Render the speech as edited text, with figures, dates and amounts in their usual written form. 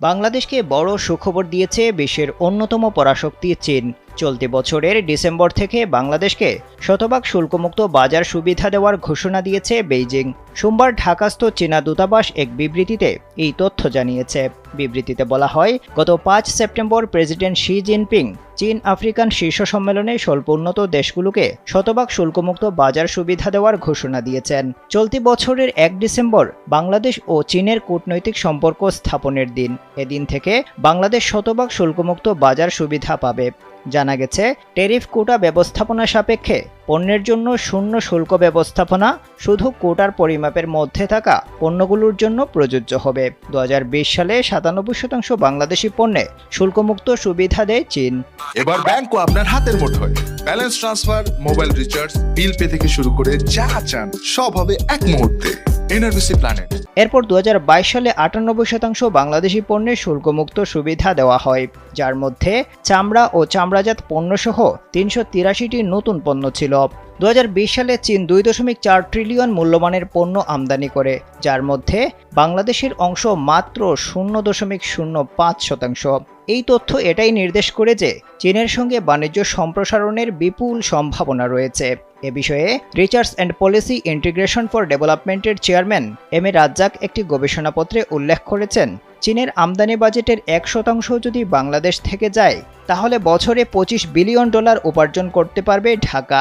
বাংলাদেশকে বড় সুখবর দিয়েছে বিশ্বের অন্যতম পরাশক্তি চীন। চলতি বছরের ডিসেম্বর থেকে বাংলাদেশকে শতভাগ শুল্কমুক্ত বাজার সুবিধা দেওয়ার ঘোষণা দিয়েছে বেইজিং। সোমবার ঢাকাস্থ চীনা দূতাবাস এক বিবৃতিতে এই তথ্য জানিয়েছে। বিবৃতিতে বলা হয়, গত ৫ সেপ্টেম্বর প্রেসিডেন্ট শি জিনপিং চীন আফ্রিকান শীর্ষ সম্মেলনে স্বল্প উন্নত দেশগুলোকে শতভাগ শুল্কমুক্ত বাজার সুবিধা দেওয়ার ঘোষণা দিয়েছেন। চলতি বছরের ১ ডিসেম্বর বাংলাদেশ ও চীনের কূটনৈতিক সম্পর্ক স্থাপনের দিন। এদিন থেকে বাংলাদেশ শতভাগ শুল্কমুক্ত বাজার সুবিধা পাবে। জানা গেছে, ট্যারিফ কোটা ব্যবস্থাপনা সাপেক্ষে পণ্যের জন্য শূন্য শুল্ক ব্যবস্থাপনা শুধু কোটার পরিমাপের মধ্যে থাকা পণ্যগুলোর জন্য প্রযোজ্য হবে। ২০২০ সালে ৯৭% বাংলাদেশি পণ্যে শুল্কমুক্ত সুবিধা দেয় চীন। এবার ব্যাংকও আপনার হাতের মুঠোয়। Balance transfer, mobile recharge, bill pay থেকে শুরু করে যা চান সব হবে এক মুহূর্তে। NRBC planet. এরপর ২০২২ সালে ৯৮% বাংলাদেশি পণ্যে শুল্কমুক্ত সুবিধা দেওয়া হয়, যার মধ্যে চামড়া ও চামড়াজাত পণ্যসহ ৩৮৩টি নতুন পণ্য ছিল। ২০২০ সালে চীন ২.৪ ট্রিলিয়ন মূল্যমানের পণ্য আমদানি করে, যার মধ্যে বাংলাদেশের অংশ মাত্র ০.০৫%। এই তথ্য এটাই নির্দেশ করে যে চীনের সঙ্গে বাণিজ্য সম্প্রসারণের বিপুল সম্ভাবনা রয়েছে। এ বিষয়ে research and policy integration for ডেভেলপমেন্টের চেয়ারম্যান এম এ রাজ্জাক একটি গবেষণাপত্রে উল্লেখ করেছেন, চীনের আমদানি বাজেটের ১% যদি বাংলাদেশ থেকে যায়, তাহলে বছরে $২৫ বিলিয়ন উপার্জন করতে পারবে ঢাকা।